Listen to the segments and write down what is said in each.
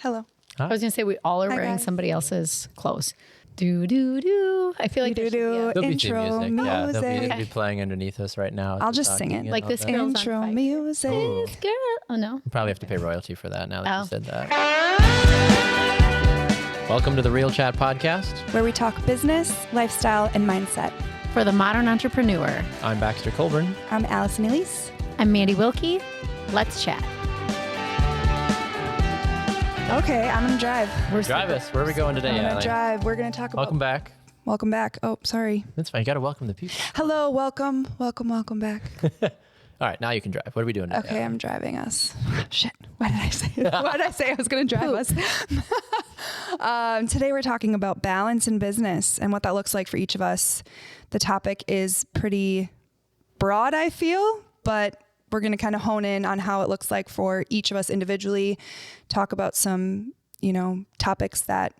Hello. Huh? I was going to say we all are Hi, wearing guys. somebody else's clothes. Do, do, do. I feel like there should be a- There'll be Intro theme music. Yeah, music. it'll be playing underneath us right now. I'll just sing it. Like this girl's on Intro fire. music. Ooh. This girl. Oh, no. You probably have to pay royalty for that now that Oh. you said that. Welcome to the Real Chat Podcast. Where we talk business, lifestyle, and mindset. For the modern entrepreneur, I'm Baxter Colburn. I'm Allison Elise. I'm Mandi Wilkie. Let's chat. Okay, I'm going to drive. Drive us. Where are we going today, I'm going Allie? to drive. We're going to talk about... Welcome back. Welcome back. Oh, sorry. That's fine. You got to welcome the people. Hello, welcome back. All right, now you can drive. What are we doing today? Okay, I'm driving us. Shit. Why did I say Why did I say I was going to drive us? Today we're talking about balance in business and what that looks like for each of us. The topic is pretty broad, I feel, but we're going to kind of hone in on how it looks like for each of us individually, talk about some, topics that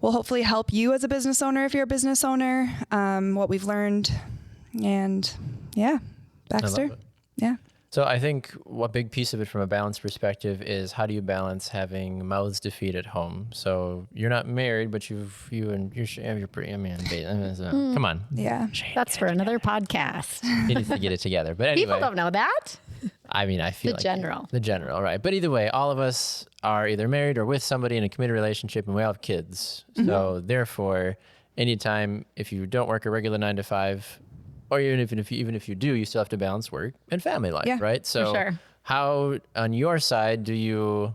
will hopefully help you as a business owner if you're a business owner, what we've learned, and yeah. Baxter? I love it. Yeah. So I think a big piece of it from a balance perspective is how do you balance having mouths to feed at home? So you're not married, but you're pretty. I mean, come on. Yeah. That's for another podcast. You need to get it together. But anyway, People don't know that. I mean, I feel The like general. The general, right? But either way, all of us are either married or with somebody in a committed relationship, and we all have kids. Mm-hmm. So therefore, anytime if you don't work a regular 9 to 5. Or even if you do, you still have to balance work and family life, Yeah, right? So sure. how on your side do you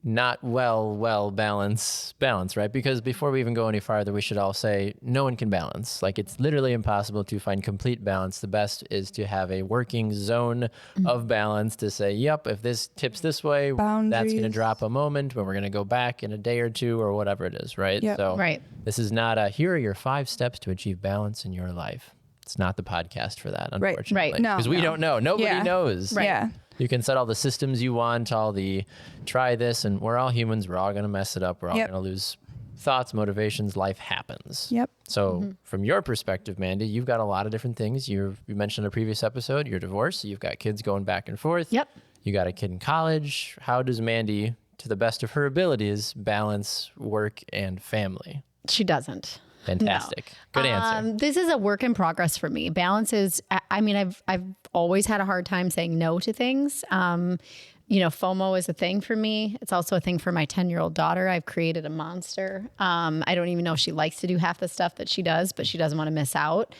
not balance, right? Because before we even go any farther, we should all say no one can balance. Like it's literally impossible to find complete balance. The best is to have a working zone of balance to say, yep, if this tips this way, that's going to Boundaries. drop a moment when we're going to go back in a day or two or whatever it is, right? Yep. So Right. this is not here are your 5 steps to achieve balance in your life. It's not the podcast for that, Right. unfortunately. Right. No, Because we no. don't know. Nobody Yeah. knows. Right. Yeah. You can set all the systems you want, all the try this, and we're all humans. We're all going to mess it up. We're all Yep. going to lose thoughts, motivations. Life happens. Yep. So from your perspective, Mandi, you've got a lot of different things. You mentioned in a previous episode, you're divorced. So you've got kids going back and forth. Yep. You got a kid in college. How does Mandi, to the best of her abilities, balance work and family? She doesn't. Fantastic. Good answer. This is a work in progress for me. Balance is, I've always had a hard time saying no to things. FOMO is a thing for me. It's also a thing for my 10-year-old daughter. I've created a monster. I don't even know if she likes to do half the stuff that she does, but she doesn't want to miss out.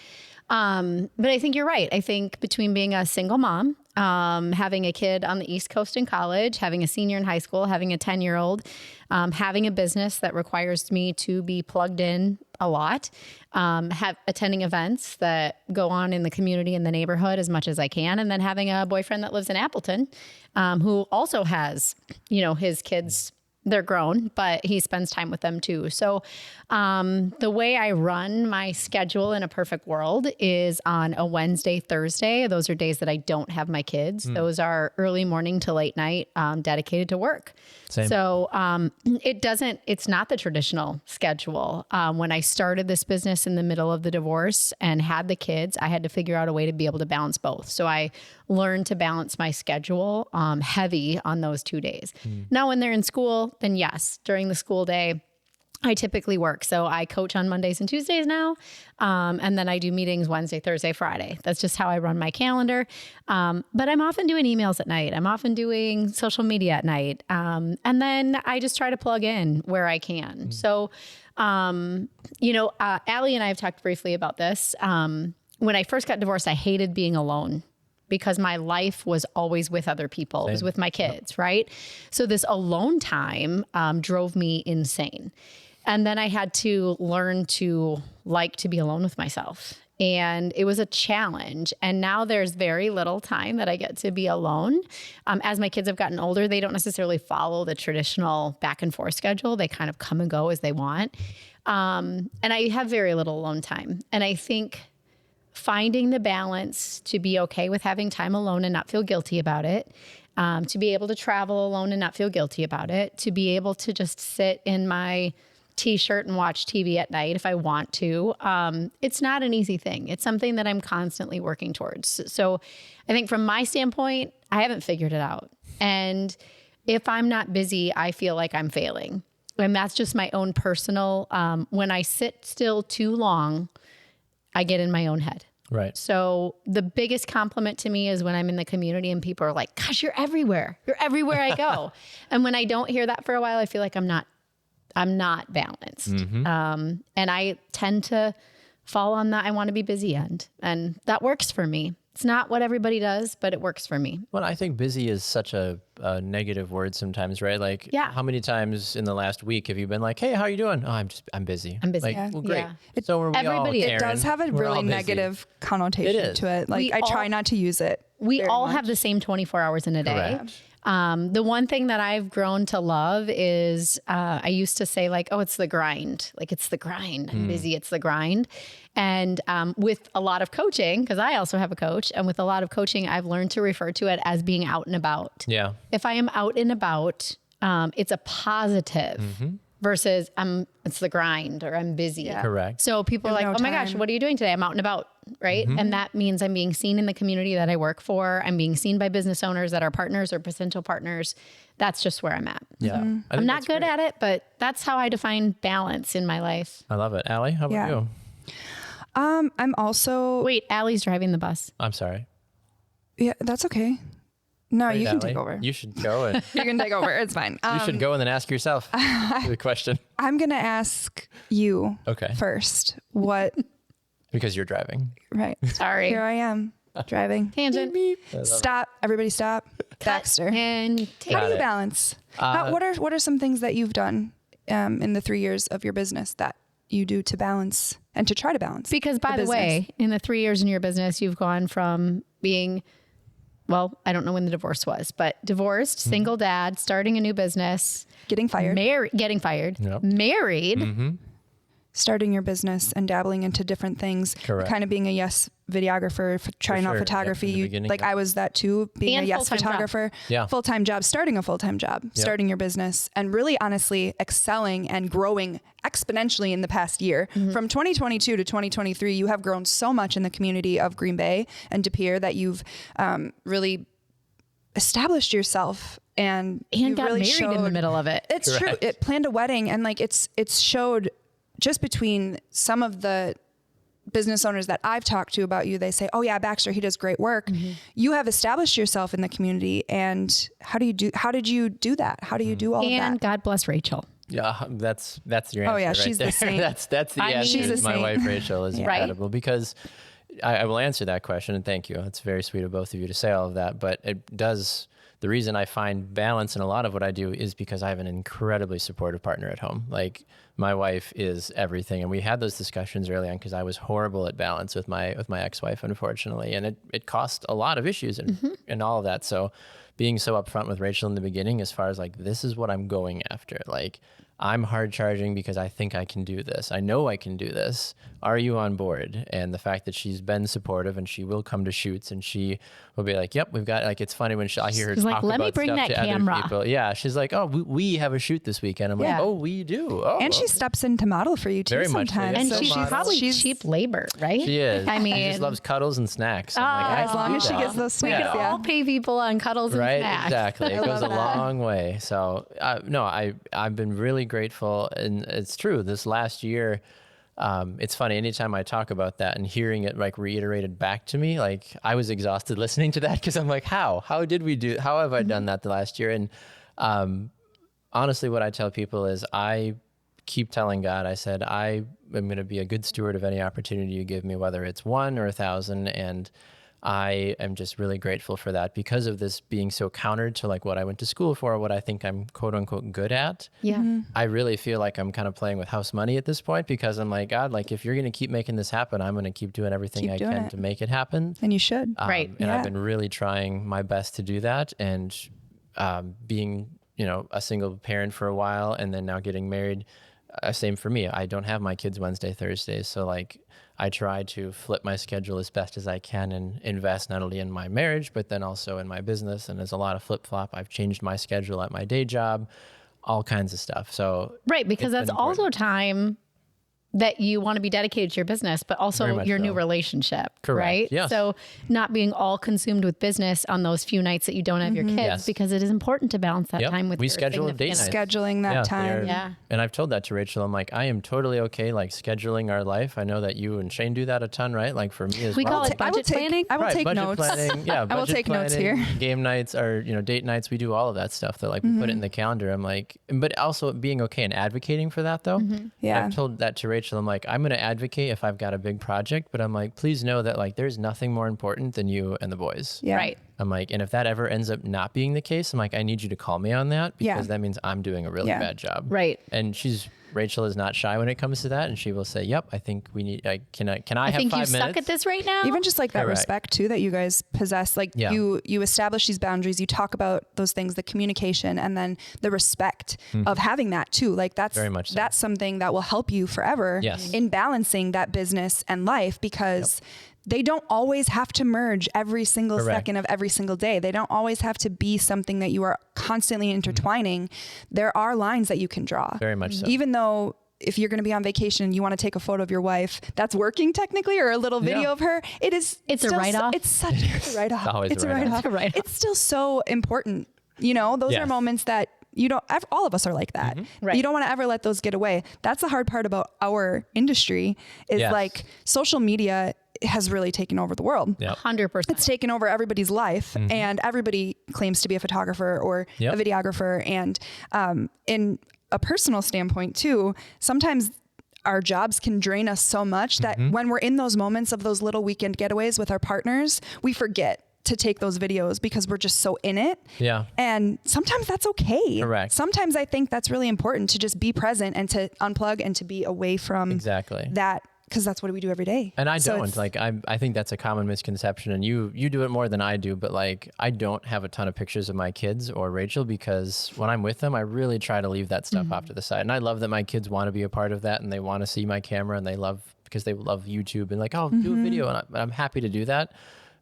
But I think you're right. I think between being a single mom, having a kid on the East Coast in college, having a senior in high school, having a 10-year-old, having a business that requires me to be plugged in a lot, attending events that go on in the community in the neighborhood as much as I can, and then having a boyfriend that lives in Appleton, who also has, his kids. They're grown, but he spends time with them too. So the way I run my schedule in a perfect world is on a Wednesday, Thursday. Those are days that I don't have my kids. Those are early morning to late night dedicated to work. Same. So it's not the traditional schedule. When I started this business in the middle of the divorce and had the kids, I had to figure out a way to be able to balance both. So I learned to balance my schedule heavy on those 2 days. Now, when they're in school, then yes, during the school day, I typically work. So I coach on Mondays and Tuesdays now. And then I do meetings Wednesday, Thursday, Friday. That's just how I run my calendar. But I'm often doing emails at night. I'm often doing social media at night. And then I just try to plug in where I can. So, Allie and I have talked briefly about this. When I first got divorced, I hated being alone, because my life was always with other people. It was with my kids, right? So this alone time drove me insane. And then I had to learn to like to be alone with myself. And it was a challenge. And now there's very little time that I get to be alone. As my kids have gotten older, they don't necessarily follow the traditional back and forth schedule. They kind of come and go as they want. And I have very little alone time. And I think finding the balance to be okay with having time alone and not feel guilty about it, to be able to travel alone and not feel guilty about it, to be able to just sit in my t-shirt and watch TV at night if I want to. It's not an easy thing. It's something that I'm constantly working towards. So I think from my standpoint, I haven't figured it out. And if I'm not busy, I feel like I'm failing. And that's just my own personal, when I sit still too long, I get in my own head. Right. So the biggest compliment to me is when I'm in the community and people are like, gosh, you're everywhere. You're everywhere I go. And when I don't hear that for a while, I feel like I'm not balanced. And I tend to fall on that I want to be busy end. And that works for me. It's not what everybody does, but it works for me. Well, I think busy is such a negative word sometimes, right? Like, how many times in the last week have you been like, "Hey, how are you doing?" "Oh, I'm busy." I'm busy. Like, well, great. Yeah. So are we Everybody- all, It Karen. does have a We're really all busy. negative connotation It is. to it. Like, I try not to use it. We very all much. have the same 24 hours in a day. Correct. The one thing that I've grown to love is I used to say like, oh, it's the grind. Like it's the grind. I'm busy. It's the grind. And with a lot of coaching, because I also have a coach, and with a lot of coaching, I've learned to refer to it as being out and about. Yeah. If I am out and about, it's a positive versus it's the grind or I'm busy. Correct. So people are like, no oh my gosh, time. what are you doing today? I'm out and about, right? And that means I'm being seen in the community that I work for. I'm being seen by business owners that are partners or potential partners. That's just where I'm at. Yeah. I think I'm not that's good great. at it, but that's how I define balance in my life. I love it. Allie, how about Yeah. you? I'm also, Wait, Allie's driving the bus. I'm sorry. yeah, that's okay. No, Great, you can Allie. take over. You should go and You can take over. It's fine. you should go and then ask yourself the question. I'm going to ask you Okay. first. What, Because you're driving. right. Sorry. Here I am driving. Tangent. Stop. Everybody stop. Baxter. And take How do you it. balance? What are some things that you've done in the 3 years of your business that you do to balance and to try to balance? Because by the way, in the 3 years in your business, you've gone from being, well, I don't know when the divorce was, but divorced, single dad, starting a new business, Getting fired, getting fired, Yep. married. starting your business and dabbling into different things, Correct. kind of being a yes videographer, trying out sure. Yep, photography. in the You, beginning, like yep. I was that too, being And a yes full-time job. photographer, Yeah. full-time job, starting a full-time job, starting your business, and really honestly excelling and growing exponentially in the past year. From 2022 to 2023, you have grown so much in the community of Green Bay and De Pere that you've really established yourself and you got really married in the showed- middle of it. It's true. Correct. It planned a wedding, and like it's showed just between some of the business owners that I've talked to about you. They say, "Oh yeah, Baxter, he does great work." You have established yourself in the community, and how did you do that? How do you do all of And that? God bless Rachel. Yeah, that's your answer. Oh, yeah, right she's the there. saint. That's the I mean- answer. She's the My saint. wife Rachel is Right. incredible because I will answer that question and thank you. It's very sweet of both of you to say all of that, but it does. The reason I find balance in a lot of what I do is because I have an incredibly supportive partner at home. Like my wife is everything, and we had those discussions early on because I was horrible at balance with my ex-wife, unfortunately, and it cost a lot of issues and all of that. So being so upfront with Rachel in the beginning, as far as like this is what I'm going after, like I'm hard charging because I think I can do this. I know I can do this. Are you on board? And the fact that she's been supportive and she will come to shoots and she will be like, yep, we've got, like, it's funny when I hear her She's like, talk "Let me about bring stuff that to camera." other people. Yeah. She's like, oh, we have a shoot this weekend. I'm Yeah. like, oh, we do. Oh, And she okay. steps in to model for you too Very much so, sometimes. yeah. And So she's model. probably she's cheap labor, right? She is. I mean, she just loves cuddles and snacks. I'm like, I as can long do as she that. gets those we snacks. could Yeah. all pay people on cuddles and Right, snacks. exactly. It goes a love that. long way. So no, I've been really grateful, and it's true. This last year, it's funny. Anytime I talk about that and hearing it like reiterated back to me, like I was exhausted listening to that because I'm like, how have I done that the last year? And honestly, what I tell people is I keep telling God, I said, I am going to be a good steward of any opportunity you give me, whether it's 1 or 1,000. And I am just really grateful for that because of this being so counter to like what I went to school for, what I think I'm quote unquote good at. Yeah. I really feel like I'm kind of playing with house money at this point because I'm like, God, like if you're going to keep making this happen, I'm going to keep doing everything Keep I doing can it. to make it happen. And you should. Right. And Yeah. I've been really trying my best to do that. And being, a single parent for a while and then now getting married, same for me. I don't have my kids Wednesday, Thursdays. So like I try to flip my schedule as best as I can and invest not only in my marriage, but then also in my business. And there's a lot of flip flop. I've changed my schedule at my day job, all kinds of stuff. So Right, because it's that's been also important. time that you want to be dedicated to your business, but also your new relationship, Correct. right? Yes. So not being all consumed with business on those few nights that you don't have your kids, because it is important to balance that time with we your schedule date significant nights. Scheduling that time. Yeah. And I've told that to Rachel. I'm like, I am totally okay, like scheduling our life. I know that you and Shane do that a ton, right? Like for me as We well. call it budget planning. I will take budget notes. planning. Yeah, I will budget take notes planning, here. Game nights or date nights. We do all of that stuff. That like we put it in the calendar. I'm like, but also being okay and advocating for that though. Yeah. I've told that to Rachel. I'm like, I'm going to advocate if I've got a big project, but I'm like, please know that like there's nothing more important than you and the boys. Yeah. Right. I'm like, and if that ever ends up not being the case, I'm like, I need you to call me on that because that means I'm doing a really bad job. Right. And Rachel is not shy when it comes to that, and she will say, "Yep, I think we need. Can I have 5 minutes?" I think you suck at this right now. Even just like that Correct. respect too that you guys possess, like you establish these boundaries, you talk about those things, the communication, and then the respect of having that too. Like that's Very much so. that's something that will help you forever in balancing that business and life, because they don't always have to merge every single second of every single day. They don't always have to be something that you are constantly intertwining. There are lines that you can draw. Very much so. Even though if you're going to be on vacation and you want to take a photo of your wife, that's working technically, or a little video of her, it's a write-off. It's a write-off. Always It's a a write-off. write-off. It's still so important. Those are moments that all of us are like that. Right. You don't want to ever let those get away. That's the hard part about our industry is like social media has really taken over the world. 100%. It's taken over everybody's life, and everybody claims to be a photographer or a videographer. And in a personal standpoint too, sometimes our jobs can drain us so much that when we're in those moments of those little weekend getaways with our partners, we forget to take those videos because we're just so in it. Yeah. And sometimes that's okay. Correct. Sometimes I think that's really important to just be present and to unplug and to be away from that, because that's what we do every day. And I think that's a common misconception, and you do it more than I do, but like I don't have a ton of pictures of my kids or Rachel because when I'm with them, I really try to leave that stuff off to the side. And I love that my kids want to be a part of that and they want to see my camera, and because they love YouTube and like, oh, do a video, and I'm happy to do that.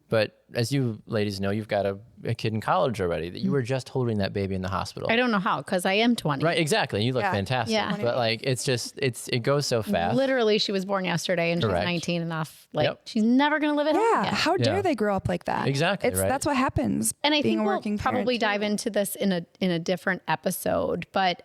But as you ladies know, you've got a kid in college already that you were just holding that baby in the hospital. I don't know how, because I am 20. Right, exactly. You look fantastic. Yeah. But like, it goes so fast. Literally, she was born yesterday and she's 19 and off. Like, she's never going to live at home again. How dare they grow up like that? Exactly. That's what happens. And I think we'll probably dive into this in a different episode, but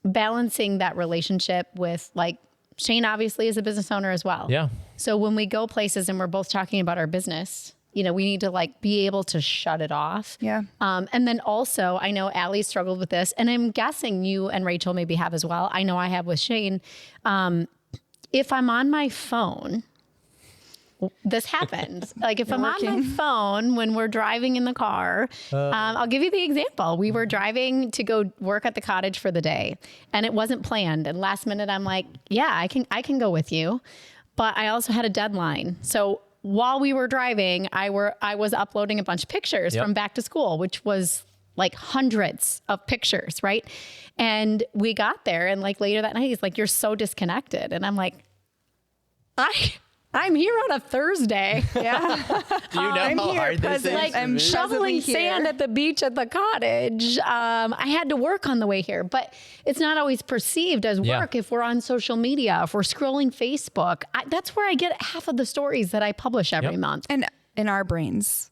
balancing that relationship with, like, Shane obviously is a business owner as well. Yeah. So when we go places and we're both talking about our business, we need to like be able to shut it off. Yeah. And then also, I know Allie struggled with this, and I'm guessing you and Rachel maybe have as well. I know I have with Shane. If I'm on my phone, this happens. Like if I'm on my phone when we're driving in the car, I'll give you the example. We were driving to go work at the cottage for the day, and it wasn't planned. And last minute, I'm like, yeah, I can go with you. But I also had a deadline. So while we were driving, I was uploading a bunch of pictures from back to school, which was like hundreds of pictures, right? And we got there, and like later that night, he's like, "You're so disconnected." And I'm like, I'm here on a Thursday. Yeah. Do you know how hard this is? Like I'm shoveling sand at the beach at the cottage. I had to work on the way here, but it's not always perceived as work if we're on social media, if we're scrolling Facebook. That's where I get half of the stories that I publish every month. And in our brains,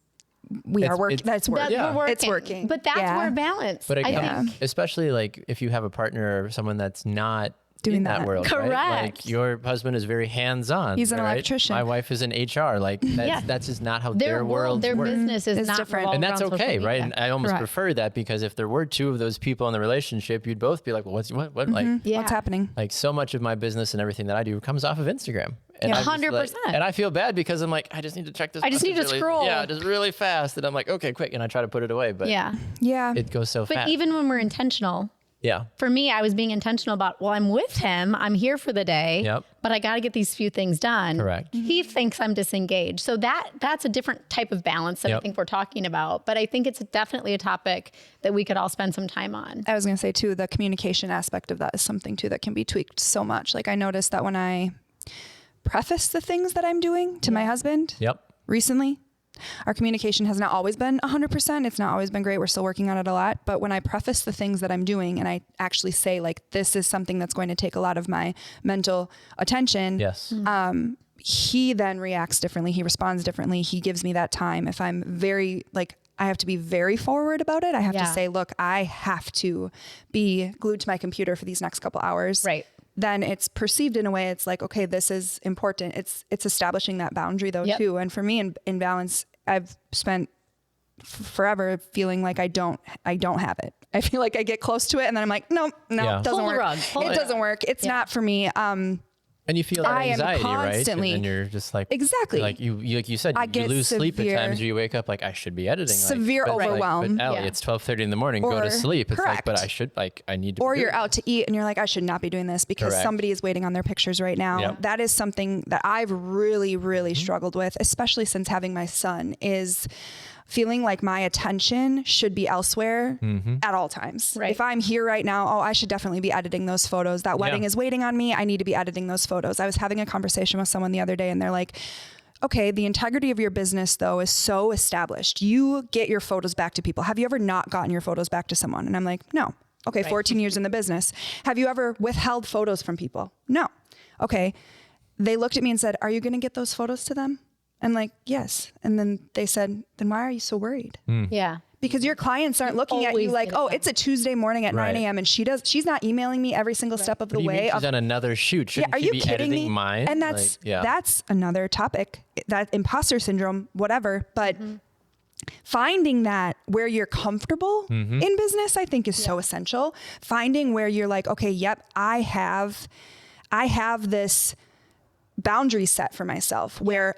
we are working. That's work. It's working. But that's where balance. But it comes, especially like if you have a partner or someone that's not doing that world. Correct. Right? Like your husband is very hands-on. He's an electrician. My wife is in HR. Like that's just not how their world their work. business is not different. And that's okay, right? And I almost Correct. prefer that, because if there were two of those people in the relationship, you'd both be like, well, what like What's happening? like so much of my business and everything that I do comes off of Instagram. And I'm just 100%. and I feel bad because I'm like, I just need to check this. I just need to scroll. Yeah, just really fast. And I'm like, okay, quick. And I try to put it away, but Yeah. it goes so But fast. even when we're intentional, Yeah. for me, I was being intentional about, well, I'm with him, I'm here for the day, Yep. but I got to get these few things done. Correct. He thinks I'm disengaged. So that's a different type of balance that I Yep. think we're talking about. But I think it's definitely a topic that we could all spend some time on. I was going to say too, the communication aspect of that is something too that can be tweaked so much. Like I noticed that when I preface the things that I'm doing to my husband Yep. recently, Our communication has not always been 100%. It's not always been great. We're still working on it a lot. But when I preface the things that I'm doing and I actually say like, this is something that's going to take a lot of my mental attention. Yes. He then reacts differently. He responds differently. He gives me that time. If I'm very I have to be very forward about it. I have to say, look, I have to be glued to my computer for these next couple hours. Right. Then it's perceived in a way, it's like, okay, this is important. It's establishing that boundary though too. And for me in balance, I've spent forever feeling like I don't have it. I feel like I get close to it and then I'm like, no, it doesn't work. It doesn't work. It's not for me. And you feel that anxiety, constantly, right? And then you're just like, exactly. Like you like you said, you lose sleep at times. You wake up like, I should be editing. Severe overwhelm. But Allie, it's 12:30 in the morning. Go to sleep. It's like, but I should I need to. Or you're out to eat and you're like, I should not be doing this because somebody is waiting on their pictures right now. Yep. That is something that I've really, really struggled with, especially since having my son, is feeling like my attention should be elsewhere at all times. Right. If I'm here right now, I should definitely be editing those photos. That wedding is waiting on me. I need to be editing those photos. I was having a conversation with someone the other day and they're like, okay, the integrity of your business though is so established. You get your photos back to people. Have you ever not gotten your photos back to someone? And I'm like, no. Okay, 14 years in the business. Have you ever withheld photos from people? No. Okay. They looked at me and said, are you going to get those photos to them? I'm like, yes. And then they said, then why are you so worried? Yeah. Because your clients aren't looking at you like, it's a Tuesday morning at 9 a.m. and she's not emailing me every single step of the way. She's on another shoot. Shouldn't are she you be kidding editing me? mine? And that's another topic, that imposter syndrome, whatever. But finding that where you're comfortable in business, I think is so essential. Finding where you're like, okay, yep, I have this boundary set for myself where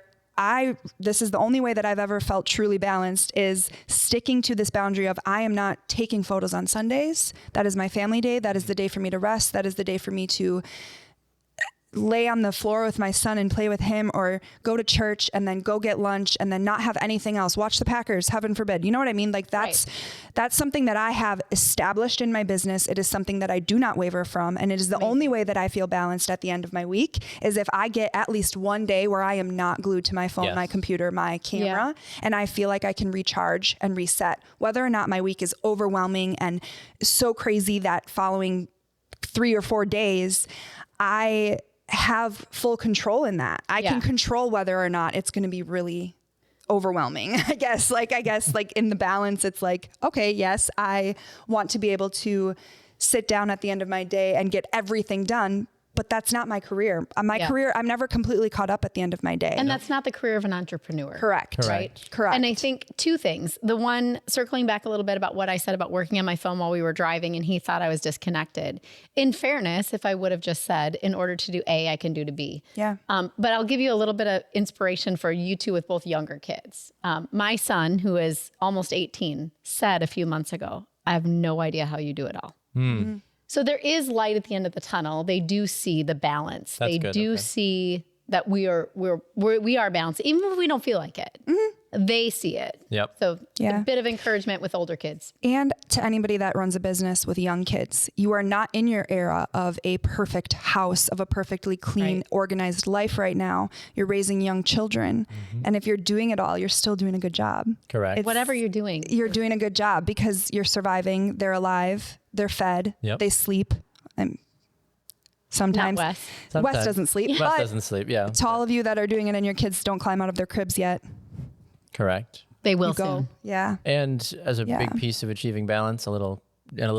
this is the only way that I've ever felt truly balanced, is sticking to this boundary of I am not taking photos on Sundays. That is my family day. That is the day for me to rest. That is the day for me to lay on the floor with my son and play with him, or go to church and then go get lunch and then not have anything else. Watch the Packers, heaven forbid. You know what I mean? Like that's something that I have established in my business. It is something that I do not waver from. And it is the only way that I feel balanced at the end of my week is if I get at least one day where I am not glued to my phone, my computer, my camera, and I feel like I can recharge and reset. Whether or not my week is overwhelming and so crazy that following 3 or 4 days, I have full control in that. I can control whether or not it's going to be really overwhelming. I guess like in the balance, it's like, okay, yes, I want to be able to sit down at the end of my day and get everything done, but that's not my career. My career, I'm never completely caught up at the end of my day. And that's not the career of an entrepreneur. Correct. Right? Correct. And I think 2 things. The one, circling back a little bit about what I said about working on my phone while we were driving and he thought I was disconnected. In fairness, if I would have just said, in order to do A, I can do to B. Yeah. But I'll give you a little bit of inspiration for you two with both younger kids. My son, who is almost 18, said a few months ago, I have no idea how you do it all. Mm-hmm. So there is light at the end of the tunnel. They do see the balance. They do see that we are balanced, even if we don't feel like it. They see it. Yep. So a bit of encouragement with older kids. And to anybody that runs a business with young kids, you are not in your era of a perfect house, of a perfectly clean, organized life right now. You're raising young children. And if you're doing it all, you're still doing a good job. Correct. Whatever you're doing. You're doing a good job because you're surviving. They're alive. They're fed. They sleep. Sometimes. Wes doesn't sleep. Wes doesn't sleep, To all of you that are doing it and your kids don't climb out of their cribs yet. Correct. They will soon. Yeah. And as a big piece of achieving balance, a little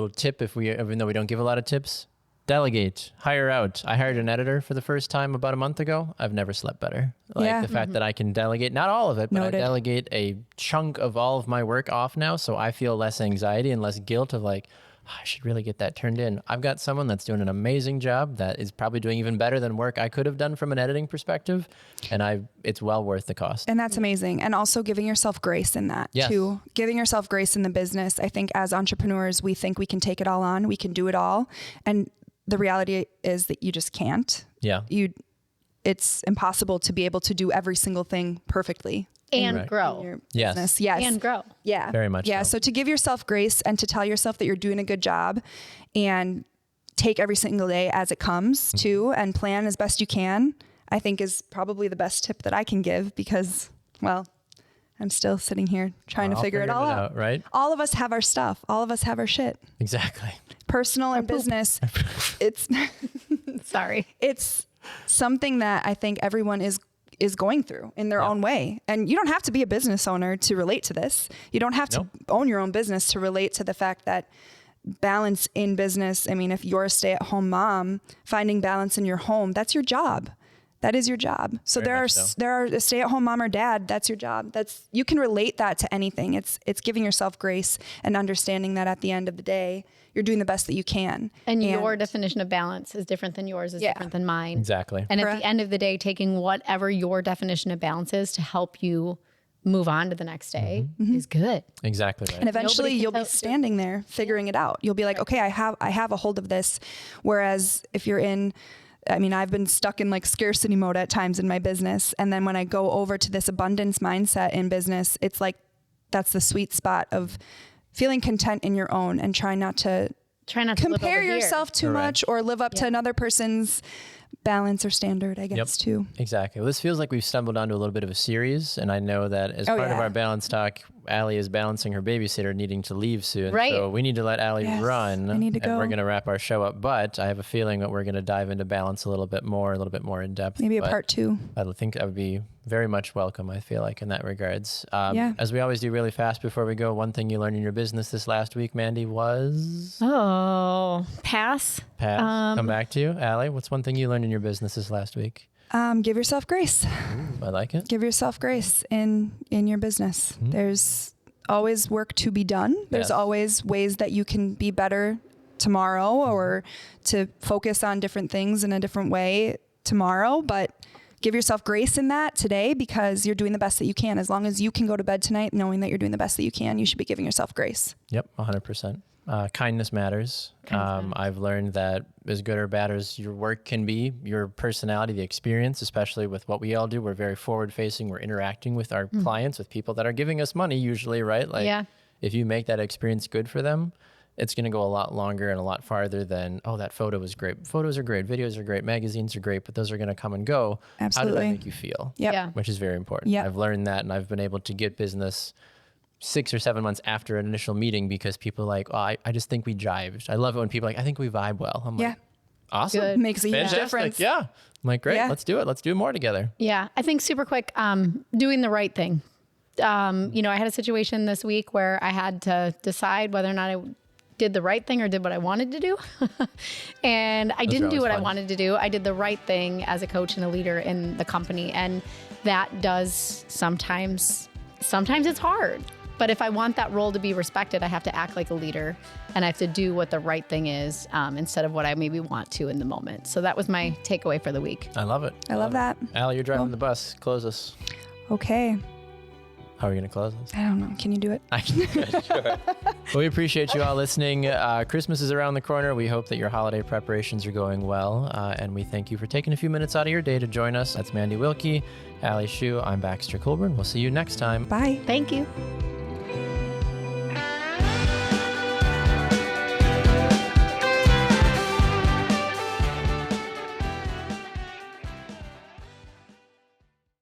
tip, even though we don't give a lot of tips, delegate, hire out. I hired an editor for the first time about a month ago. I've never slept better. The fact that I can delegate, not all of it, but I delegate a chunk of all of my work off now. So I feel less anxiety and less guilt of like, I should really get that turned in. I've got someone that's doing an amazing job that is probably doing even better than work I could have done from an editing perspective. And it's well worth the cost. And that's amazing. And also giving yourself grace in that too. Giving yourself grace in the business. I think as entrepreneurs, we think we can take it all on. We can do it all. And the reality is that you just can't. Yeah. It's impossible to be able to do every single thing perfectly. And grow. In your business. Yes. And grow. Yeah. Very much. Yeah. So to give yourself grace and to tell yourself that you're doing a good job and take every single day as it comes too, and plan as best you can, I think is probably the best tip that I can give because, well, I'm still sitting here trying to I'll figure it all out. Right? All of us have our stuff. All of us have our shit. Exactly. Personal and business. It's Sorry. it's something that I think everyone is going through in their own way. And you don't have to be a business owner to relate to this. You don't have to own your own business to relate to the fact that balance in business. I mean, if you're a stay-at-home mom, finding balance in your home, that's your job. That is your job. So there are a stay-at-home mom or dad, that's your job. You can relate that to anything. It's giving yourself grace and understanding that at the end of the day, you're doing the best that you can. And your definition of balance is different than yours, is different than mine. Exactly. And at the end of the day, taking whatever your definition of balance is to help you move on to the next day is good. Exactly right. And eventually you'll be standing there figuring it out. You'll be like, okay, I have a hold of this. Whereas if you're I've been stuck in like scarcity mode at times in my business. And then when I go over to this abundance mindset in business, it's like, that's the sweet spot of feeling content in your own and try not to compare yourself too much or live up to another person's balance or standard, I guess, too. Exactly. Well, this feels like we've stumbled onto a little bit of a series, and I know that as part of our balance talk, Allie is balancing her babysitter needing to leave soon. Right. So we need to let Allie run. I need to go. And we're going to wrap our show up. But I have a feeling that we're going to dive into balance a little bit more in depth. Maybe a part 2. I think that would be very much welcome, I feel like, in that regards. As we always do really fast before we go, one thing you learned in your business this last week, Mandi, was? Oh, pass. Come back to you. Allie, what's one thing you learned in your business this last week? Give yourself grace. Ooh, I like it. Give yourself grace in your business. There's always work to be done. There's always ways that you can be better tomorrow or to focus on different things in a different way tomorrow. But give yourself grace in that today because you're doing the best that you can. As long as you can go to bed tonight knowing that you're doing the best that you can, you should be giving yourself grace. Yep, 100%. Kindness matters. I've learned that as good or bad as your work can be, your personality, the experience, especially with what we all do, we're very forward facing. We're interacting with our clients, with people that are giving us money usually, right? Like if you make that experience good for them, it's going to go a lot longer and a lot farther than, that photo was great. Photos are great. Videos are great. Magazines are great, but those are going to come and go. Absolutely. How did that make you feel? Yep. Which is very important. I've learned that, and I've been able to get business 6 or 7 months after an initial meeting because people are like, I just think we jived. I love it when people are like, I think we vibe well. I'm like, awesome. Good. Makes a huge difference. Yeah. I'm like, great, let's do it. Let's do more together. Yeah. I think super quick, doing the right thing. I had a situation this week where I had to decide whether or not I did the right thing or did what I wanted to do. And I didn't do what I wanted to do. I did the right thing as a coach and a leader in the company. And that does sometimes it's hard. But if I want that role to be respected, I have to act like a leader and I have to do what the right thing is instead of what I maybe want to in the moment. So that was my takeaway for the week. I love it. I love that. Allie, you're driving the bus. Close us. Okay. How are you going to close us? I don't know. Can you do it? I can. Sure. Well, we appreciate you all listening. Christmas is around the corner. We hope that your holiday preparations are going well. And we thank you for taking a few minutes out of your day to join us. That's Mandi Wilkie, Allie Hsu. I'm Baxter Colburn. We'll see you next time. Bye. Thank you.